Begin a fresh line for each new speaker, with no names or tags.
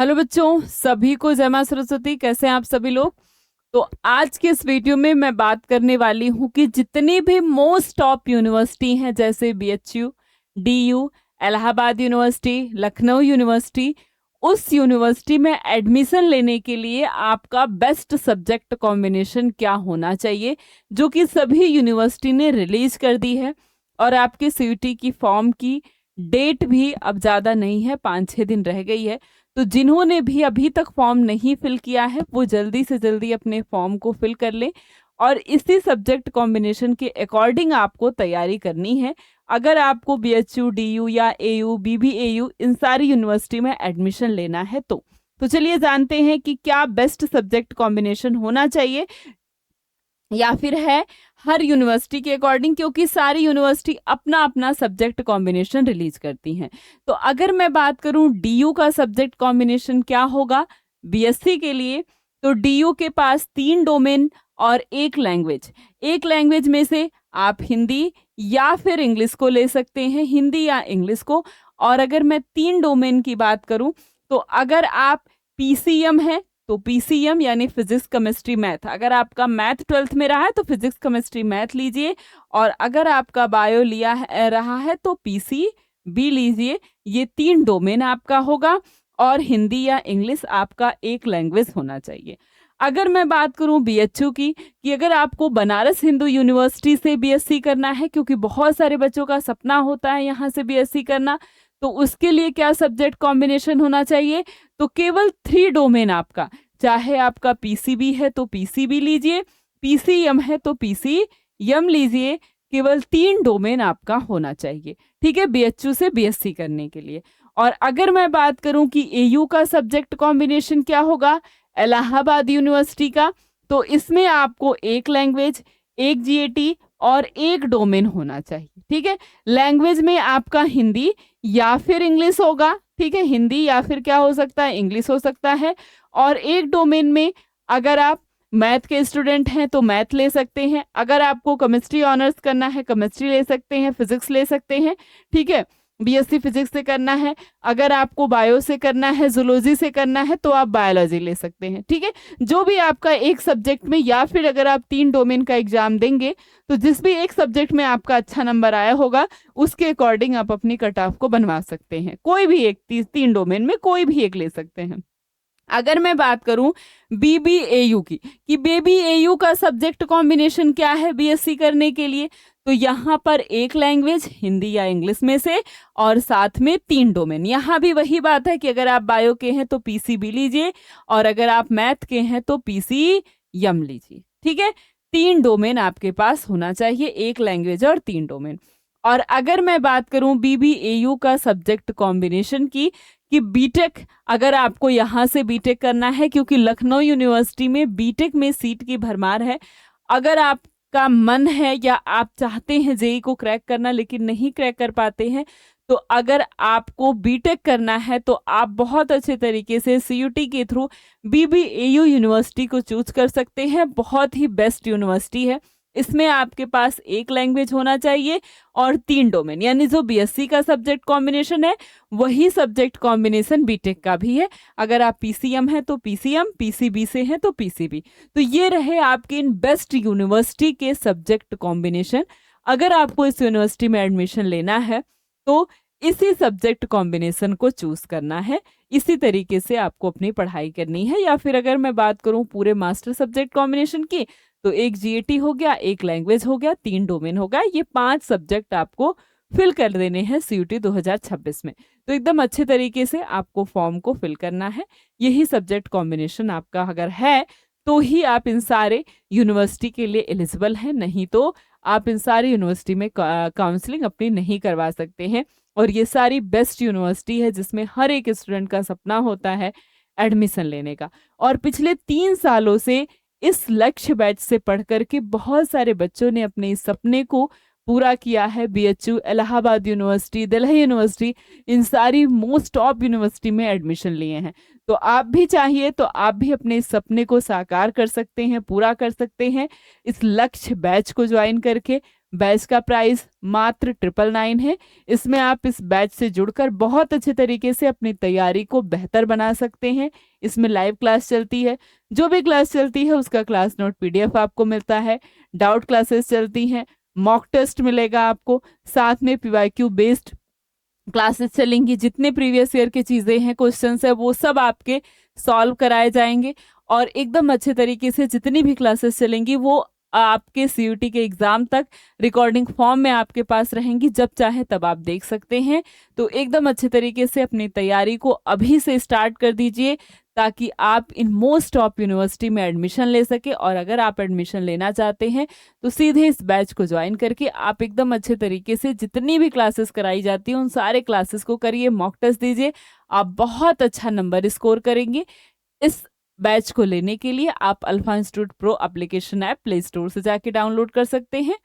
Hello बच्चों, सभी को जय मां सरस्वती। कैसे हैं आप सभी लोग। तो आज के इस वीडियो में मैं बात करने वाली हूं कि जितनी भी मोस्ट टॉप यूनिवर्सिटी हैं जैसे BHU, DU, Allahabad university, Lucknow university, उस यूनिवर्सिटी में एडमिशन लेने के लिए आपका बेस्ट सब्जेक्ट कॉम्बिनेशन क्या होना चाहिए, जो कि सभी यूनिवर्सिटी ने रिलीज कर दी है। और आपके सीयूटी की फॉर्म की डेट भी अब ज़्यादा नहीं है, 5-6 दिन रह गई है। तो जिन्होंने भी अभी तक फॉर्म नहीं फिल किया है वो जल्दी से जल्दी अपने फॉर्म को फिल कर लें और इसी सब्जेक्ट कॉम्बिनेशन के अकॉर्डिंग आपको तैयारी करनी है अगर आपको बीएचयू, डीयू या एयू, बीबीएयू इन सारी यूनिवर्सिटी में एडमिशन लेना है। तो चलिए जानते हैं कि क्या बेस्ट सब्जेक्ट कॉम्बिनेशन होना चाहिए या फिर है हर यूनिवर्सिटी के अकॉर्डिंग, क्योंकि सारी यूनिवर्सिटी अपना अपना सब्जेक्ट कॉम्बिनेशन रिलीज करती हैं। तो अगर मैं बात करूं डीयू का सब्जेक्ट कॉम्बिनेशन क्या होगा बीएससी के लिए, तो डीयू के पास 3 डोमेन और एक लैंग्वेज में से आप हिंदी या फिर इंग्लिश को ले सकते हैं, हिंदी या इंग्लिश को। और अगर मैं 3 डोमेन की बात करूं तो अगर आप पीसीएम है तो पीसीएम यानी फिजिक्स केमिस्ट्री मैथ, अगर आपका मैथ 12th में रहा है तो फिजिक्स केमिस्ट्री मैथ लीजिए। और अगर आपका बायो रहा है तो पीसी बी लीजिए। ये 3 डोमेन आपका होगा और हिंदी या इंग्लिश आपका एक लैंग्वेज होना चाहिए। अगर मैं बात करूं बीएचयू की, कि अगर आपको बनारस हिंदू यूनिवर्सिटी से बीएससी करना है, क्योंकि बहुत सारे बच्चों का सपना होता है यहाँ से बीएससी करना, तो उसके लिए क्या सब्जेक्ट कॉम्बिनेशन होना चाहिए, तो केवल 3 डोमेन आपका, चाहे आपका पीसीबी है तो पीसीबी लीजिए, पीसीएम है तो पीसीएम लीजिए। केवल 3 डोमेन आपका होना चाहिए, ठीक है, बीएचयू से बीएससी करने के लिए। और अगर मैं बात करूं कि एयू का सब्जेक्ट कॉम्बिनेशन क्या होगा इलाहाबाद यूनिवर्सिटी का, तो इसमें आपको एक लैंग्वेज, एक जीएटी और एक डोमेन होना चाहिए, ठीक है। लैंग्वेज में आपका हिंदी या फिर इंग्लिश होगा, ठीक है, हिंदी या फिर क्या हो सकता है, इंग्लिश हो सकता है। और एक डोमेन में अगर आप मैथ के स्टूडेंट हैं तो मैथ ले सकते हैं, अगर आपको केमिस्ट्री ऑनर्स करना है केमिस्ट्री ले सकते हैं, फिजिक्स ले सकते हैं, ठीक है, बीएससी फिजिक्स से करना है। अगर आपको बायो से करना है, जूलॉजी से करना है तो आप बायोलॉजी ले सकते हैं, ठीक है। जो भी आपका एक सब्जेक्ट में, या फिर अगर आप 3 डोमेन का एग्जाम देंगे तो जिस भी एक सब्जेक्ट में आपका अच्छा नंबर आया होगा उसके अकॉर्डिंग आप अपनी कट ऑफ को बनवा सकते हैं। कोई भी एक 3 डोमेन में कोई भी एक ले सकते हैं। अगर मैं बात करूं बीबीएयू की, कि बीबीएयू का सब्जेक्ट कॉम्बिनेशन क्या है बीएससी करने के लिए, तो यहाँ पर एक लैंग्वेज हिंदी या इंग्लिश में से और साथ में 3 डोमेन। यहाँ भी वही बात है कि अगर आप बायो के हैं तो पीसीबी लीजिए और अगर आप मैथ के हैं तो पीसीएम लीजिए, ठीक है। 3 डोमेन आपके पास होना चाहिए, एक लैंग्वेज और 3 डोमेन। और अगर मैं बात करूं बीबीएयू का सब्जेक्ट कॉम्बिनेशन की, कि बीटेक, अगर आपको यहाँ से बीटेक करना है, क्योंकि लखनऊ यूनिवर्सिटी में बीटेक में सीट की भरमार है। अगर आपका मन है या आप चाहते हैं जेई को क्रैक करना लेकिन नहीं क्रैक कर पाते हैं, तो अगर आपको बीटेक करना है तो आप बहुत अच्छे तरीके से सीयूटी के थ्रू बीबीएयू यूनिवर्सिटी को चूज कर सकते हैं। बहुत ही बेस्ट यूनिवर्सिटी है। इसमें आपके पास एक लैंग्वेज होना चाहिए और 3 डोमेन, यानी जो बीएससी का सब्जेक्ट कॉम्बिनेशन है वही सब्जेक्ट कॉम्बिनेशन बीटेक का भी है। अगर आप पीसीएम है तो पीसीएम, पीसीबी से हैं तो पीसीबी। तो ये रहे आपके इन बेस्ट यूनिवर्सिटी के सब्जेक्ट कॉम्बिनेशन। अगर आपको इस यूनिवर्सिटी में एडमिशन लेना है तो इसी सब्जेक्ट कॉम्बिनेशन को चूज करना है, इसी तरीके से आपको अपनी पढ़ाई करनी है। या फिर अगर मैं बात करूं पूरे मास्टर सब्जेक्ट कॉम्बिनेशन की, तो एक जीएटी हो गया, एक लैंग्वेज हो गया, 3 डोमेन हो गया। ये 5 सब्जेक्ट आपको फिल कर देने हैं सीयूटी 2026 में। तो एकदम अच्छे तरीके से आपको फॉर्म को फिल करना है। यही सब्जेक्ट कॉम्बिनेशन आपका अगर है तो ही आप इन सारे यूनिवर्सिटी के लिए एलिजिबल हैं, नहीं तो आप इन सारी यूनिवर्सिटी में काउंसलिंग अपनी नहीं करवा सकते हैं। और ये सारी बेस्ट यूनिवर्सिटी है जिसमें हर एक स्टूडेंट का सपना होता है एडमिशन लेने का। और पिछले 3 सालों से इस लक्ष्य बैच से पढ़ करके बहुत सारे बच्चों ने अपने इस सपने को पूरा किया है। BHU, Allahabad university, Delhi university, इन सारी मोस्ट टॉप यूनिवर्सिटी में एडमिशन लिए हैं। तो आप भी चाहिए तो आप भी अपने इस सपने को साकार कर सकते हैं, पूरा कर सकते हैं इस लक्ष्य बैच को ज्वाइन करके। बैच का प्राइस मात्र 999 है। इसमें आप इस बैच से जुड़कर बहुत अच्छे तरीके से अपनी तैयारी को बेहतर बना सकते हैं। इसमें लाइव क्लास चलती है, जो भी क्लास चलती है उसका क्लास नोट PDF आपको मिलता है, डाउट क्लासेस चलती हैं, मॉक टेस्ट मिलेगा आपको, साथ में PYQ बेस्ड क्लासेस चलेंगी। जितने प्रीवियस ईयर की चीजें हैं, क्वेश्चंस है, वो सब आपके सॉल्व कराए जाएंगे और एकदम अच्छे तरीके से जितनी भी क्लासेस चलेंगी वो आपके CUT के एग्जाम तक रिकॉर्डिंग फॉर्म में आपके पास रहेंगी, जब चाहे तब आप देख सकते हैं। तो एकदम अच्छे तरीके से अपनी तैयारी को अभी से स्टार्ट कर दीजिए ताकि आप इन मोस्ट टॉप यूनिवर्सिटी में एडमिशन ले सके। और अगर आप एडमिशन लेना चाहते हैं तो सीधे इस बैच को ज्वाइन करके आप एकदम अच्छे तरीके से जितनी भी क्लासेस कराई जाती हैं उन सारे क्लासेस को करिए, मॉक टेस्ट दीजिए, आप बहुत अच्छा नंबर स्कोर करेंगे। इस बैच को लेने के लिए आप alpha institute pro application app play store से जाके डाउनलोड कर सकते हैं।